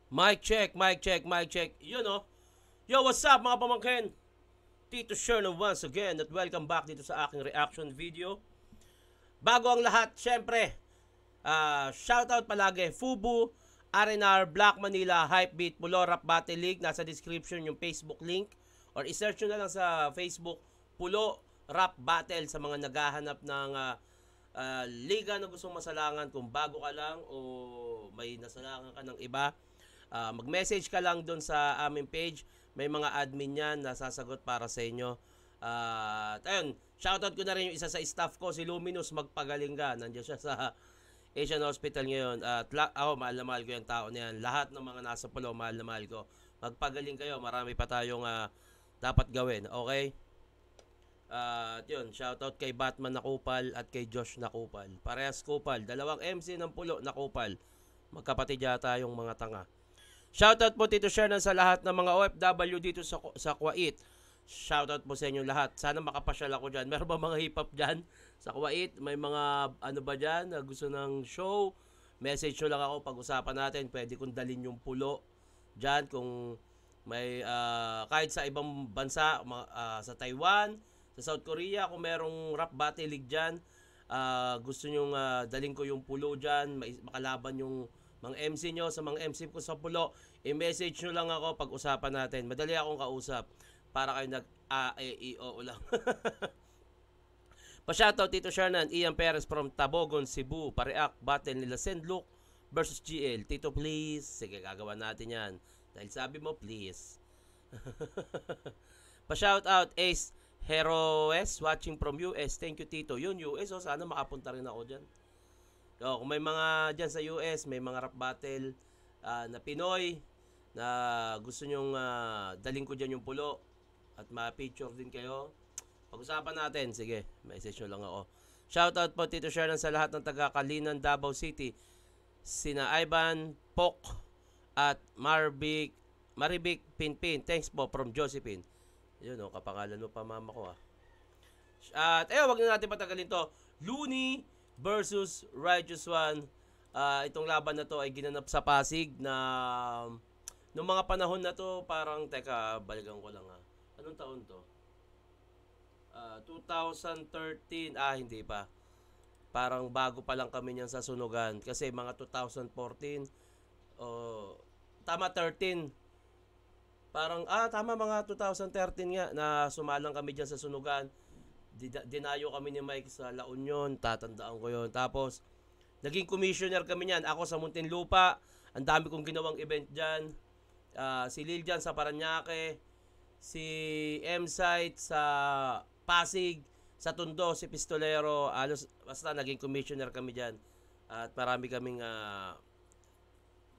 Mic check, mic check, mic check. Yun oh. Yo, what's up mga pamangkin? Tito Sherno once again at welcome back dito sa aking reaction video. Bago ang lahat, syempre, shoutout palagi, Fubu, RNR, Black Manila, Hypebeat, Pulo Rap Battle League. Nasa description yung Facebook link. Or isearch nyo na lang sa Facebook, Pulo Rap Battle sa mga naghahanap ng liga na gustong masalangan. Kung bago ka lang o may nasalangan ka ng iba, mag-message ka lang doon sa aming page. May mga admin yan na sasagot para sa inyo. At ayun, shoutout ko na rin yung isa sa staff ko, si Luminous. Magpagaling ka. Nandiyan siya sa Asian Hospital ngayon. At mahal na mahal ko yung tao na yan. Lahat ng mga nasa Pulo, mahal na mahal ko. Magpagaling kayo. Marami pa tayong dapat gawin. Okay? At yun, shoutout kay Batman Nakupal at kay Josh Nakupal. Parehas Kupal. Dalawang MC ng Pulo Nakupal. Magkapatid yata yung mga tanga. Shoutout po Tito Shernan sa lahat ng mga OFW dito sa Kuwait. Shoutout po sa inyo lahat. Sana makapasyal ako dyan. Meron ba mga hip-hop dyan sa Kuwait? May mga ano ba dyan na gusto ng show? Message nyo lang ako, pag-usapan natin. Pwede kong dalhin yung Pulo dyan. Kung may kahit sa ibang bansa, sa Taiwan, sa South Korea, kung merong rap battle league dyan, gusto nyong dalhin ko yung Pulo dyan, makalaban yung mga MC nyo, sa mga MC ko sa Pulo, i-message nyo lang ako, pag-usapan natin. Madali akong kausap para kayo nag-a-e-i-o lang. Pa-shoutout Tito Shernan, Ian Perez from Tabogon, Cebu. Pa-react battle nila Sendlook versus GL. Tito please. Sige, gagawa natin yan. Dahil sabi mo please. Pa-shoutout Ace Heroes watching from US. Thank you Tito. Yun US, sana makapunta rin ako dyan. So, kung may mga dyan sa US, may mga rap battle na Pinoy na gusto nyong dalhin ko dyan yung Pulo at ma-picture din kayo, pag-usapan natin. Sige, message nyo lang ako. Shoutout po Tito Shernan sa lahat ng taga-Kalinan, Davao City. Sina Ivan, Pok at Maribik Pinpin. Thanks po from Josephine. Yun o, kapangalan mo pa mama ko At wag na natin patagalin to. Looney versus Righteous One. Itong laban na to ay ginanap sa Pasig na noong mga panahon na to, parang teka, balikan ko lang Anong taon to? 2013, hindi pa. Parang bago pa lang kami niyan sa sunugan kasi mga 2014 tama 13. Parang tama mga 2013 nga na sumalang kami diyan sa sunugan. Dinayo kami ni Mike sa La Union, tatandaan ko yon. Tapos, naging commissioner kami niyan. Ako sa Muntinlupa, ang dami kong ginawang event dyan. Si Lil dyan sa Paranaque, si M-Site sa Pasig, sa Tondo, si Pistolero. Basta naging commissioner kami dyan. At marami kaming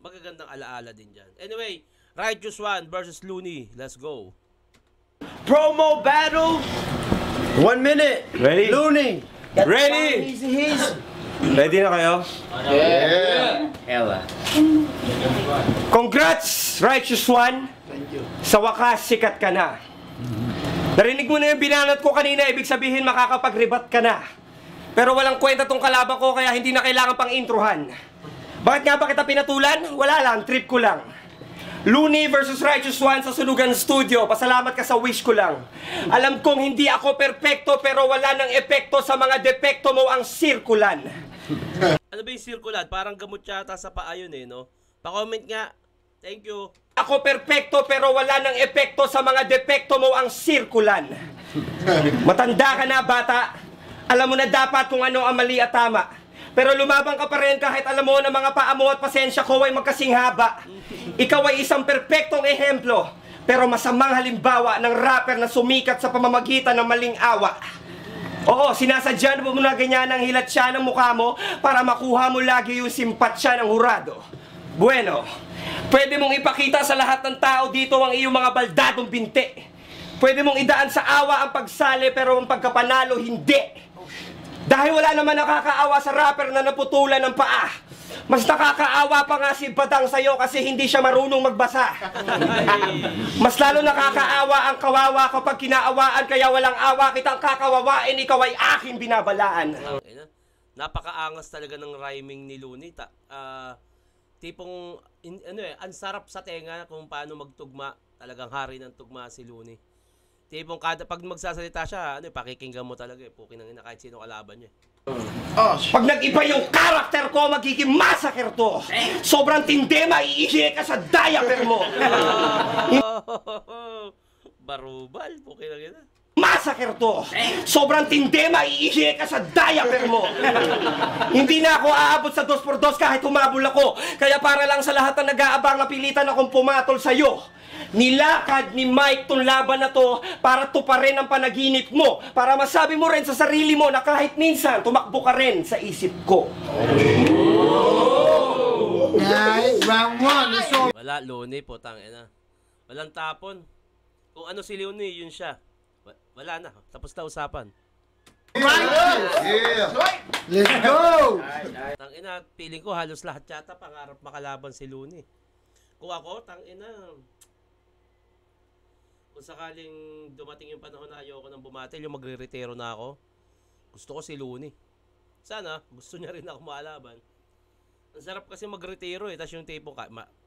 magagandang alaala din dyan. Anyway, Righteous One versus Looney. Let's go. Promo battle. 1 minute. Ready? Looney. Ready? Ready na kayo? Yeah. Hella. Congrats, Righteous One. Thank you. Sa wakas, sikat ka na. Narinig mo na yung binanat ko kanina, ibig sabihin makakapag-rebat ka na. Pero walang kwenta tong kalaban ko, kaya hindi na kailangan pang introhan. Bakit nga ba kita pinatulan? Wala lang, trip ko lang. Looney versus Righteous One sa Sunugan Studio. Pasalamat ka sa wish ko lang. Alam kong hindi ako perpekto pero wala nang epekto sa mga depekto mo ang sirkulan. Ano ba yung sirkulan? Parang gamot yata sa paa yun no? Pa-comment nga. Thank you. Ako perpekto pero wala nang epekto sa mga depekto mo ang sirkulan. Matanda ka na bata. Alam mo na dapat kung ano ang mali at tama. Pero lumabang ka pa rin kahit alam mo na mga paa mo at pasensya ko ay magkasing haba. Ikaw ay isang perpektong ehemplo, pero masamang halimbawa ng rapper na sumikat sa pamamagitan ng maling awa. Oo, sinasadya mo na ganyan ang hilat siya ng mukha mo para makuha mo lagi yung simpatsya ng hurado. Bueno, pwede mong ipakita sa lahat ng tao dito ang iyong mga baldadong binti. Pwede mong idaan sa awa ang pagsali pero ang pagkapanalo hindi. Dahil wala naman nakakaawa sa rapper na naputulan ng paa. Mas nakakaawa pa nga si Badang sa'yo kasi hindi siya marunong magbasa. Mas lalo nakakaawa ang kawawa kapag kinaawaan kaya walang awa kitang kakawawain, ikaw ay aking binabalaan. Napakaangas talaga ng rhyming ni Looney. tipong, ang sarap sa tenga kung paano magtugma. Talagang hari ng tugma si Looney. Tipong pag magsasalita siya, pakikinggan mo talaga pukin ng ina kahit sino kalaban niya. Pag nag-iba yung karakter ko, magiging massacre to. Sobrang tindi, maiihi ka sa diaper mo. Barubal, pukin ng ina. Massacre to. Sobrang tindi, maiihi ka sa diaper mo. Hindi na ako aabot sa 2x2 kahit humabol ako. Kaya para lang sa lahat na nag-aabang, napilitan akong pumatol sa'yo. Nilakad ni Mike tong laban na to para tuparin ang panaginip mo. Para masabi mo rin sa sarili mo na kahit minsan, tumakbo ka rin sa isip ko. Round 1, let's go. Wala, Looney, putang ina. Walang tapon. Kung ano si Looney, yun siya. Wala na, tapos na usapan. Yeah. Let's go. Tang ina, feeling ko halos lahat yata pangarap makalaban si Looney. Kung ako, tang ina, kung sakaling dumating yung panahon na ayoko nang bumatil, yung magre-retiro na ako, gusto ko si Looney. Sana, gusto niya rin ako malaban. Ang sarap kasi mag-retiro tas yung tipo,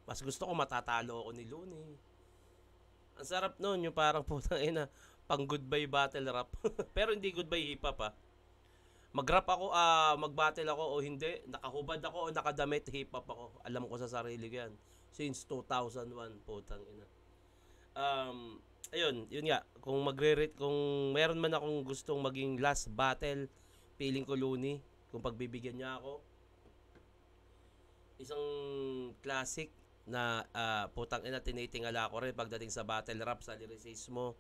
mas gusto ko matatalo ako ni Looney. Ang sarap nun, yung parang putang ina, pang goodbye battle rap. Pero hindi goodbye hip hop Mag-rap ako, mag-battle ako o hindi, nakahubad ako o nakadamit hip hop ako. Alam ko sa sarili ko yan. Since 2001, putang ina. Ayun, yun nga, kung kung meron man akong gustong maging last battle, feeling ko Looney, kung pagbibigyan niya ako. Isang classic na putang ina, tinitingala ko rin pagdating sa battle rap, sa lyricismo.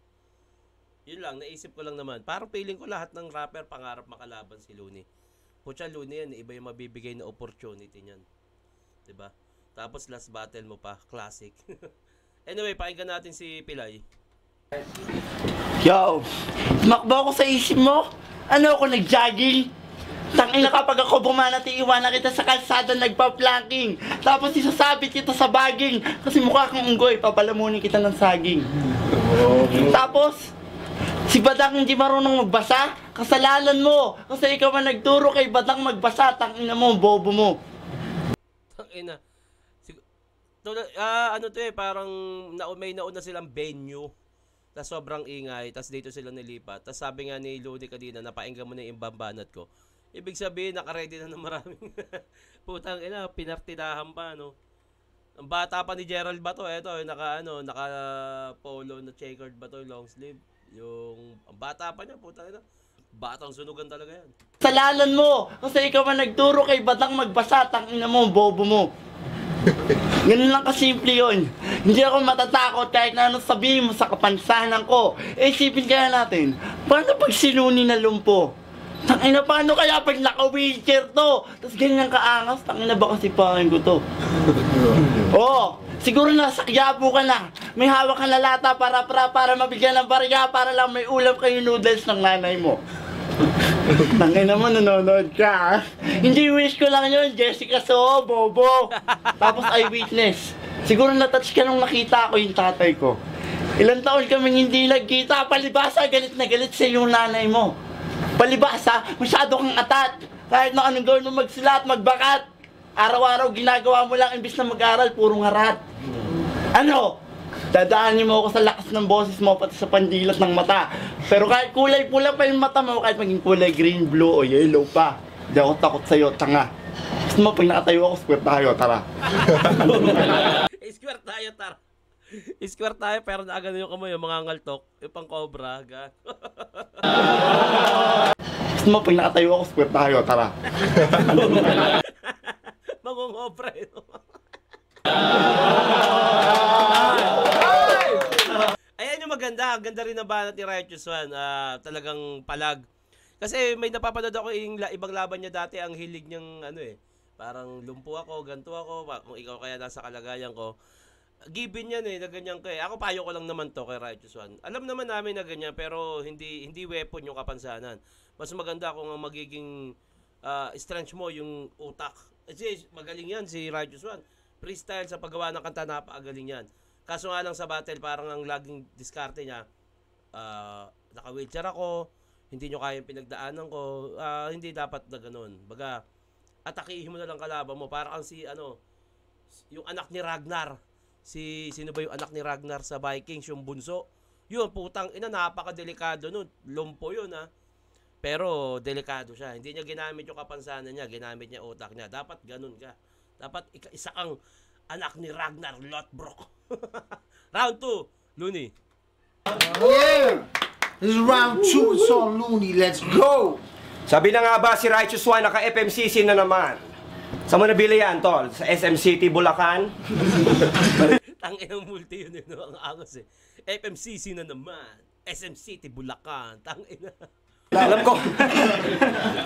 Yun lang, naisip ko lang naman. Parang feeling ko lahat ng rapper pangarap makalaban si Looney. Putya, Looney yan, iba yung mabibigay na opportunity niyan. 'Di ba? Tapos last battle mo pa, classic. Anyway, pakinggan natin si Pilay. Yo, tumakbo ako sa isip mo? Ano ako nag-jogging? Tangina kapag ako bumanati, iwanan kita sa kalsada nagpa-planking. Tapos isasabit kita sa baging. Kasi mukha kang unggoy, papalamunin kita ng saging. Tapos, si Badang hindi marunong magbasa? Kasalanan mo! Kasi ikaw ang nagturo kay Badang magbasa. Tangina mo, bobo mo. Tangina. Parang may nauna silang venue. Tas sobrang ingay, tas dito sila nilipat. Tas sabi nga ni Looney kanina, napainggan mo na yung bambanat ko. Ibig sabihin, naka-ready na ng maraming putang ina, pinartinahan pa, no? Ang bata pa ni Gerald ba to? Eto, naka polo na checkered ba to, long sleeve. Yung ang bata pa niya, putang ina. Batang sunugan talaga yan. Kasalanan mo! Kasi ikaw ang nagturo kay Badang magbasa. Tangina mo, bobo mo. Ganun lang kasimple yun. Hindi ako matatakot kahit na anong sabihin mo sa kapansanan ko. Isipin kaya natin, paano pag si Looney na lumpo? Tangina, paano kaya pag naka-wheelchair to? Tapos ganyan kaangas, tangina ba kasi pakin ko to? Oo, siguro nasa Quiapo ka na. May hawak ka na lata para mabigyan ng barya para lang may ulam kayo noodles ng nanay mo. Tangina mo, nanonood ka. Hindi wish ko lang yun, Jessica So, bobo. Tapos eyewitness. Siguro na-touch ka nung nakita ko yung tatay ko. Ilang taon kaming hindi nagkita. Palibasa, galit na galit sa yung nanay mo. Palibasa, masyado kang atat. Kahit na anong gawin mo magsilat, magbakat. Araw-araw ginagawa mo lang imbis na mag-aral, puro ngarat. Ano? Dadaanin mo ako sa lakas ng boses mo pati sa pandilat ng mata. Pero kahit kulay pula pa yung mata mo, kahit maging kulay green, blue o yellow pa, di ako takot sa'yo, tanga. Gusto mo, pag nakatayo ako, square tayo, tara. Square tayo, tara. Square tayo, pero naagano yung kamay, yung mga ngaltok, yung pang cobra, ga. Gusto mo, pag nakatayo ako, square tayo, tara. Mangungobra, no? Ayan yung maganda. Ang ganda rin ng banat ni Righteous One. Talagang palag. Kasi may napapanood ako yung ibang laban niya dati. Ang hilig niyang parang lumpo ako, ganto ako. Kung ikaw kaya nasa kalagayan ko. Given yan na ganyan ka Ako payo ko lang naman to kay Righteous One. Alam naman namin na ganyan pero hindi weapon yung kapansanan. Mas maganda kung ang magiging strength mo yung utak. Kasi magaling yan si Righteous One. Freestyle sa paggawa ng kanta, napakagaling yan. Kaso nga lang sa battle, parang ang laging diskarte niya, naka-wheelchair ako, hindi nyo kaya yung pinagdaanan ko, hindi dapat na ganun. Baga, atakihin mo na lang kalaban mo. Parang si yung anak ni Ragnar. Sino ba yung anak ni Ragnar sa Vikings, yung bunso? Yun, putang ina, napakadelikado nun. Lumpo yun, ha. Pero delikado siya. Hindi niya ginamit yung kapansanan niya, ginamit niya utak niya. Dapat ganun ka. Dapat isa kang anak ni Ragnar Lothbrok. Round 2, Looney. Yeah! This is round 2. It's all Looney. Let's go! Sabi na nga ba si Righteous One, naka-FMCC na naman. Saan mo nabili yan, tol? Sa SM City, Bulacan? Tanginang multi yun, ang angas eh. FMCC na naman. SM City, Bulacan. Tangina. Alam ko,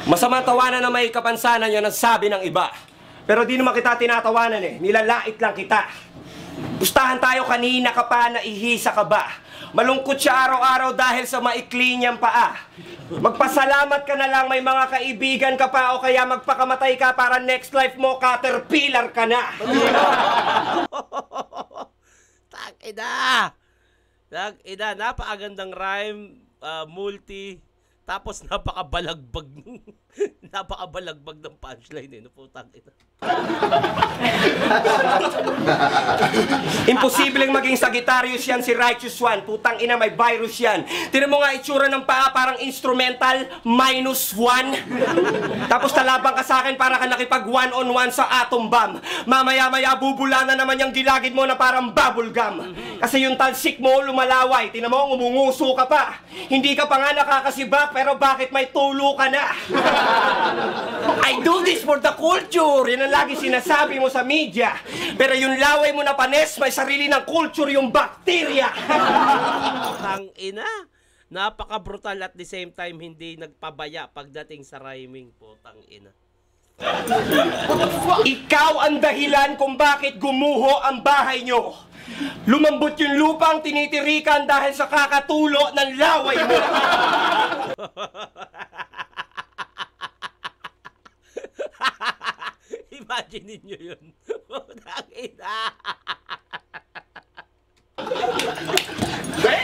masama tawanan na may kapansanan yun ang sabi ng iba. Pero di naman kita tinatawanan eh. Nilalait lang kita. Pustahan tayo kanina ka pa, naihisa ka ba? Malungkot siya araw-araw dahil sa maikli niyang paa. Magpasalamat ka na lang, may mga kaibigan ka pa o kaya magpakamatay ka para next life mo, caterpillar ka na. Tangina! Tangina, napakagandang rhyme, multi, tapos napakabalagbag ng punchline eh, no, putang ina. Imposibleng maging Sagittarius yan si Righteous One. Putang ina, may virus yan. Tinan mo nga itsura ng paa, parang instrumental, -1. Tapos talabang ka sa akin para ka nakipag one-on-one sa atom bomb. Mamaya-maya bubula na naman yung gilagid mo na parang bubble gum. Kasi yung talsik mo lumalaway. Tinan mo, umunguso ka pa. Hindi ka pa nga nakakasibak, pero bakit may tulo ka na? I do this for the culture. Yan ang lagi sinasabi mo sa media. Pero yung laway mo na panes, may sarili ng culture yung bakterya. Tangina. Napaka-brutal at the same time hindi nagpabaya pagdating sa rhyming po, tangina. Ikaw ang dahilan kung bakit gumuho ang bahay nyo. Lumambot yung lupang tinitirikan dahil sa kakatulo ng laway mo. Imagine niyo yun. Tangina.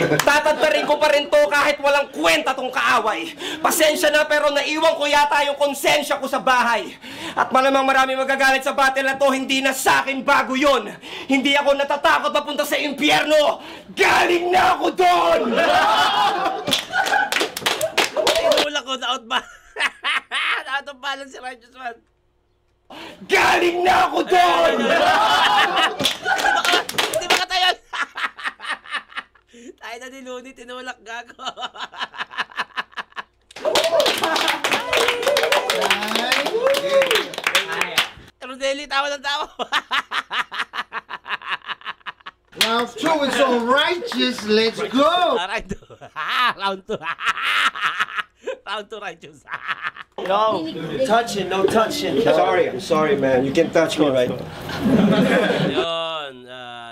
Tatadtarin ko pa rin to kahit walang kwenta tong kaaway. Pasensya na pero naiwan ko yata yung konsensya ko sa bahay. At malamang marami magagalit sa battle na to, hindi na sa akin bago yun. Hindi ako natatakot mapunta sa impyerno. Galing na ako doon! Tinulak ko na out ba? Out of balance si Righteous One. Galing na ako doon! Hindi ba katayon? Tayo na ni Looney, tinulak gago. Rodeli, tawa ng tawa. Round 2. It's all righteous. Let's go! Round 2. Round 2. Round 2, Righteous. Yo, Touching, no touching. I'm sorry man. You can touch me right now. Yun,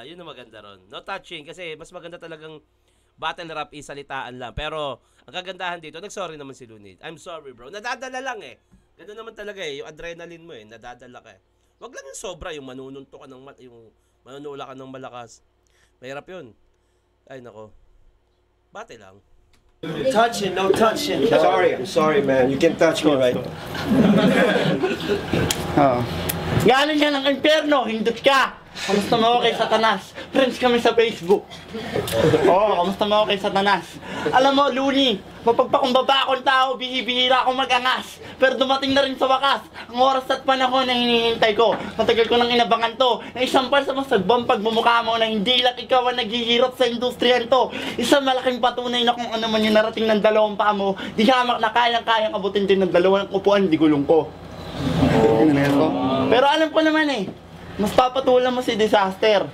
yun ang maganda ron. No touching, kasi mas maganda talagang battle rap isalitaan lang. Pero, ang kagandahan dito, nag-sorry naman si Looney. I'm sorry bro. Nadadala lang eh. Ganda naman talaga eh. Yung adrenaline mo eh, nadadala ka eh. Wag lang yung sobra, yung manununto ka ng, yung manunula ka ng malakas. Mahirap yun. Ay nako. Battle lang. Touching, no touching. I'm sorry man. You can touch me right now. galing ka ng impyerno, hindot ka. Kamusta mo ako kay Satanas? Friends kami sa Facebook. Oo, kamusta mo ako kay Satanas? Alam mo, Looney, mapagpakumbaba akong tao, bihibihira akong mag-angas. Pero dumating na rin sa wakas, ang oras at panahon na hinihintay ko. Matagal ko nang inabangan to, na isampal sa masagbang pagmumukha mo na hindi lang ikaw ang naghihirap sa industriyan to. Isang malaking patunay na kung ano man yung narating ng dalawang paa mo, di hamak na kayang-kayang abutin din ng dalawang upuan, di gulong ko. Pero alam ko naman eh, mas papatulan mo si Disaster.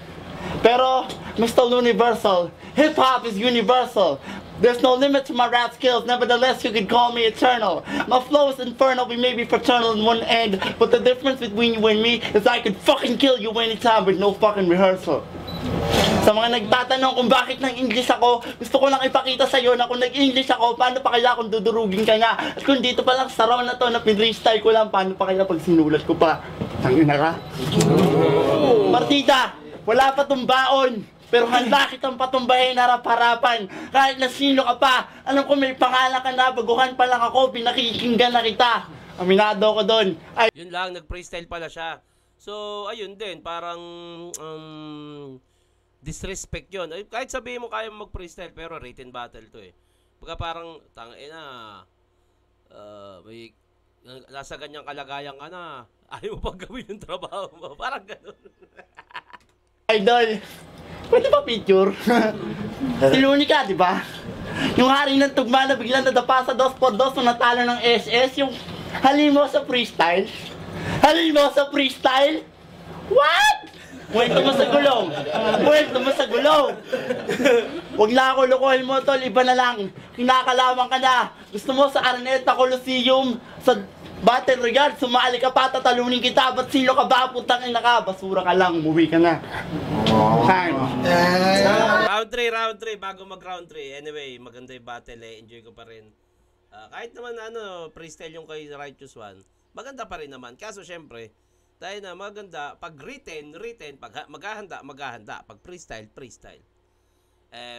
Pero, Mr. Universal, hip-hop is universal. There's no limit to my rap skills, nevertheless you could call me eternal. My flow is infernal, we may be fraternal in one end, but the difference between you and me is I could fucking kill you anytime with no fucking rehearsal. Sa mga nagtatanong kung bakit nang English ako, gusto ko lang ipakita sa'yo na kung nag-English ako, paano pa kaya kung dudurugin ka nga? At kung dito pa lang sa round na to na pinrestyle ko lang, paano pa kaya pag sinulat ko pa? Tangin na ka? Partida, wala pa tong baon, pero handa kitang patumbahin harap-harapan. Kahit na sino ka pa, alam ko may pangalan ka na, baguhan pa lang ako, pinakikinggan na kita. Aminado ko doon. Yun lang, nag-freestyle pala siya. So, ayun din, parang disrespect yun. Ay, kahit sabihin mo kaya mo mag-freestyle, pero written battle to eh. Pagka parang, may, nasa ganyang kalagayan ka na, ayaw mo pang gawin yung trabaho mo. Parang ganun. Idol, pwede ba picture? Si Looney ka, di ba? Yung hari ng tugma na biglang nadapa sa 2x2 nung natalo ng SS, yung halimo sa freestyle. Halimo sa freestyle? What? Kwento mo sa gulong. Kwento mo sa gulong. Huwag na ako lukuhin mo, tol. Iba na lang. Kinakalaman ka na. Gusto mo sa Araneta Coliseum, sa Battle Royale, sumali ka pa, tatalunin kita. Ba't sino ka ba? Putang ina ka. Basura ka lang. Umuwi ka na. Time. Round 3. Bago mag-round 3. Anyway, maganda yung battle eh. Enjoy ko pa rin. Kahit naman freestyle yung kay Righteous One, maganda pa rin naman. Kaso syempre, tayo na maganda. Pag written. Pag maghahanda. Pag freestyle.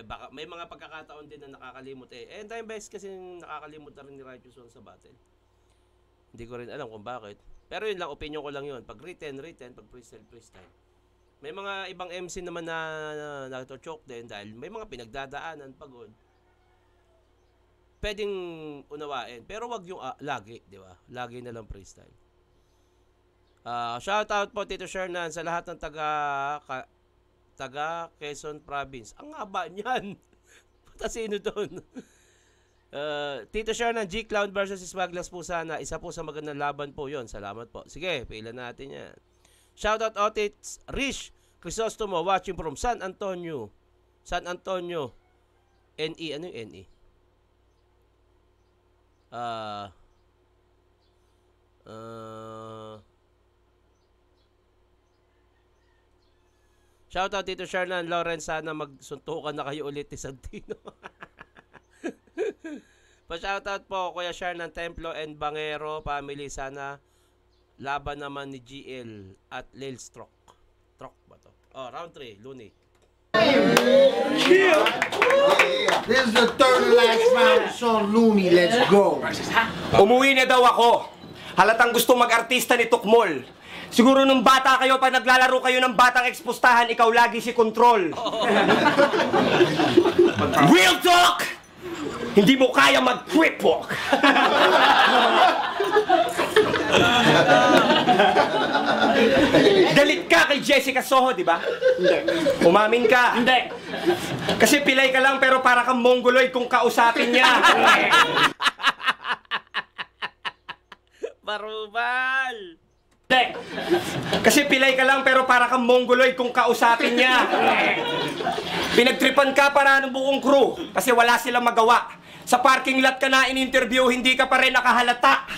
Baka may mga pagkakataon din na nakakalimot eh. And time best kasi nakakalimot na rin ni Righteous One sa battle. Hindi ko rin alam kung bakit. Pero yun lang, opinion ko lang yun. Pag written. Pag freestyle. May mga ibang MC naman na nagto-choke din dahil may mga pinagdadaanan pagod. Pwedeng unawain. Pero wag yung lagi, di ba? Lagi na lang freestyle. Shout out po Tito Shernan sa lahat ng taga Quezon Province. Ang haba niyan. Puta sino doon? Tito Shernan, G-Clown versus Smaglas po sana. Isa po sa magandang laban po yon. Salamat po. Sige, pila natin yan. Shout out Otits Rich Crisostomo watching from San Antonio. NE. Ano yung NE? Shout out Tito Shernan Lawrence, sana magsuntukan na kayo ulit ni Santino. Pa-shoutout po Kuya Shernan Templo and Bangero family, sana laban naman ni GL at Lil Stroke. Stroke ba to? Oh, round 3, Looney. This is the third and last round. Sean Looney, let's go. Umuwi na daw ako. Halatang gusto mag-artista ni Tukmol. Siguro nung bata kayo, pag naglalaro kayo ng batang ekspustahan, ikaw lagi si Control. Real talk! Hindi mo kaya mag-crip walk. Galit ka kay Jessica Soho, di ba? Hindi. Umamin ka. Hindi. Kasi pilay ka lang pero para kang mongoloid kung kausapin niya. Barubal! Hindi. Kasi pilay ka lang pero para kang mongoloid kung kausapin niya. Pinagtripan ka para ng buong crew kasi wala silang magawa. Sa parking lot ka na in-interview, hindi ka pa rin nakahalata.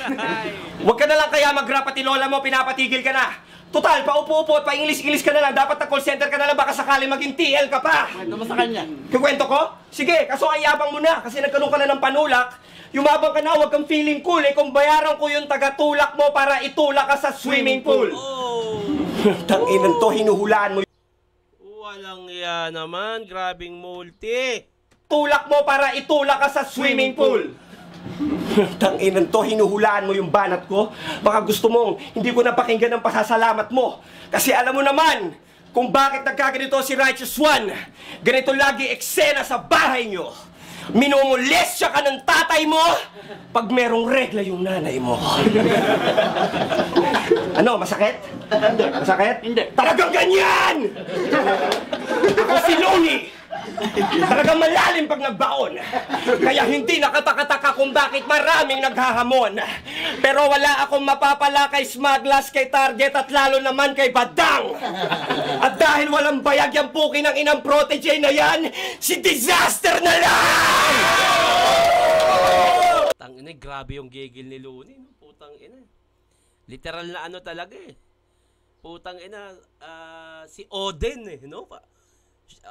Huwag ka na lang kaya mag-rap pati lola mo, pinapatigil ka na. Total, paupo-upo at pa-English-English ka na lang. Dapat na call center ka na lang, baka sakali maging TL ka pa. Kwento mo sa kanya. Kukwento ko? Sige, kaso ay yabang mo na kasi nagkaroon ka na ng panulak. Yumabang ka na, huwag kang feeling cool eh kung bayaran ko yung taga-tulak mo para itulak ka sa swimming pool. Oh! Tanginan to, hinuhulaan mo. Walang iya naman, grabing multi. Tulak mo para itulak ka sa swimming pool. Tanginan to, hinuhulaan mo yung banat ko. Baka gusto mong hindi ko napakinggan ang pasasalamat mo. Kasi alam mo naman kung bakit nagkaganito si Righteous One. Ganito lagi eksena sa bahay nyo. Minumulestya ka ng tatay mo pag merong regla yung nanay mo. Ano, masakit? Masakit? Hindi. Talagang ganyan! Ako si Looney! Talagang malalim pag nagbaon. Kaya hindi nakapakataka kung bakit maraming naghahamon. Pero wala akong mapapala kay Smaglas, kay Target at lalo naman kay Badang. At dahil walang bayag yung puki ng inang protege na yan, si Disaster na lang! Tangina, grabe yung gigil ni Looney. No? Putang ina. Literal na ano talaga eh. Putang ina, si Odin eh, no?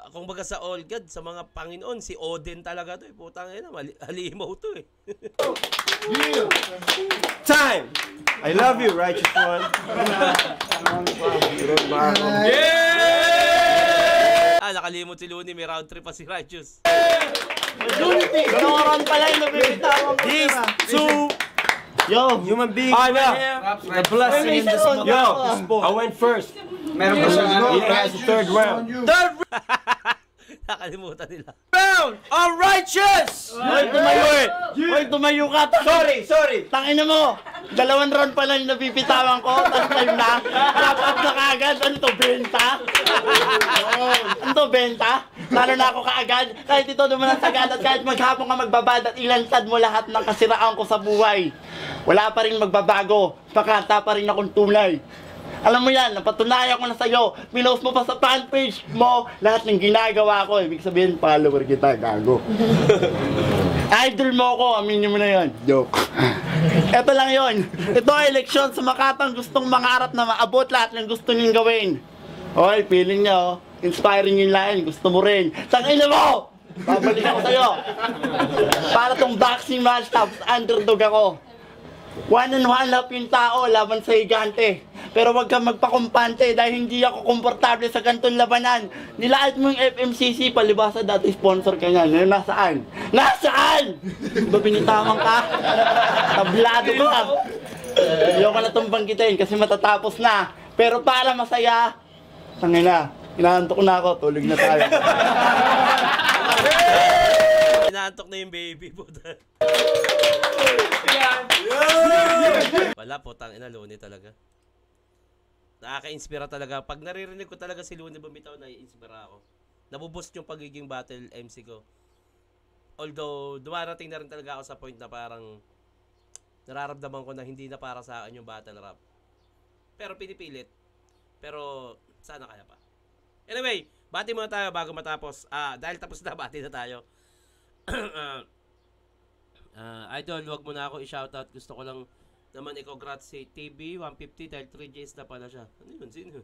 Kung baga sa All God, sa mga Panginoon, si Odin talaga to eh. Putang ina, halimaw to eh. Time! I love you, Righteous One. Yeah! Nakalimot si Looney, may round 3 pa si Righteous. Unity! Noron pala yung nabibitawan ko. These two Yo! Human being Ano? right here. A blessing in this Yo! Yo, I went first. Meron pa siyang ano. He has the third round. Third Nakalimutan nila. round. All righteous. Hoy, tumayo! Hoy, tumayo ka! Sorry. Tangina mo! 2 round pa lang yung napipitawan ko, tapos time na, wrap up na kaagad. Ano to, benta? Ano to, benta? Lalo na ako kaagad. Kahit ito naman ang sagad at kahit maghapon ka magbabad at ilansad mo lahat ng kasiraan ko sa buhay. Wala pa rin magbabago. Pakanta pa rin akong tunay. Alam mo yan, napatunayan ko na sa'yo. Pinost mo pa sa fanpage mo lahat ng ginagawa ko. Ibig sabihin, follower kita, gago. Idol mo ako, aminin mo na yun. Joke. Ito lang yun. Ito ay eleksyon sa Makatang gustong mangarap na maabot lahat ng gusto niyong gawin. Hoy, feeling niya, oh. Inspiring yung line. Gusto mo rin. Tangina mo! Babalik ako sa'yo. Para tong boxing match, tapos underdog ako. 1-on-1 up yung tao laban sa higante. Pero wag kang magpakumpante dahil hindi ako komportable sa gantong labanan. Nilait mo yung FMCC, palibasa dati sponsor ka niyan. Nasaan? Nasaan? Ba binitawan ka? Tablado ka. Ayoko na itong banggitin kasi matatapos na. Pero para masaya, tangina, inaantok na ako, tulog na tayo. Inaantok na yung baby po. Wala po, tangina, Looney talaga. Nakaka-inspira talaga. Pag naririnig ko talaga si Looney bumitaw, nai-inspira ako. Nabuboost yung pagiging battle MC ko. Although, dumarating na rin talaga ako sa point na parang nararamdaman ko na hindi na para sa akin yung battle rap. Pero pinipilit. Pero, sana kaya pa. Anyway, bati muna tayo bago matapos. Dahil tapos na, bati na tayo. Idol, wag mo na ako i-shoutout. Gusto ko lang naman i-congrats si TB 150 dahil 3 Gs na pala siya. Ano yun? Sino?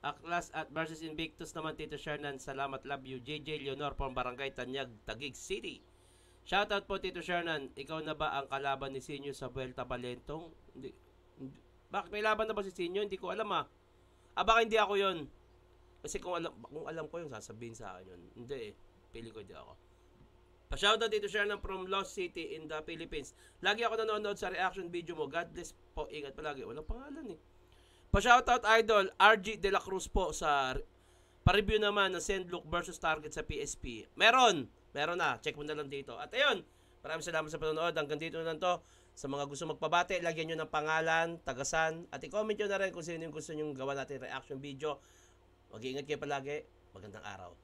Aklas at versus Invictus naman, Tito Shernan. Salamat, love you. JJ Leonor from Barangay Tanyag, Taguig City. Shoutout po, Tito Shernan. Ikaw na ba ang kalaban ni Sinyo sa Vuelta Balentong? Hindi. Bakit may laban na ba si Sinyo? Hindi ko alam baka hindi ako yon. Kasi kung alam ko yung sasabihin sa akin yun. Hindi pili ko di ako. Pa-shoutout dito share ng from Lost City in the Philippines. Lagi ako nanonood sa reaction video mo. God bless po. Ingat palagi. Walang pangalan Pa-shoutout idol RG De La Cruz po sa pa-review naman ng Sendlook versus Target sa PSP. Meron na. Check mo na lang dito. At ayun, maraming salamat sa panonood. Hanggang dito na lang to. Sa mga gusto magpabate, lagyan nyo ng pangalan, tagasan, at i-comment nyo na rin kung sino yung gusto nyo gawa natin reaction video. Mag-iingat kayo palagi. Magandang araw.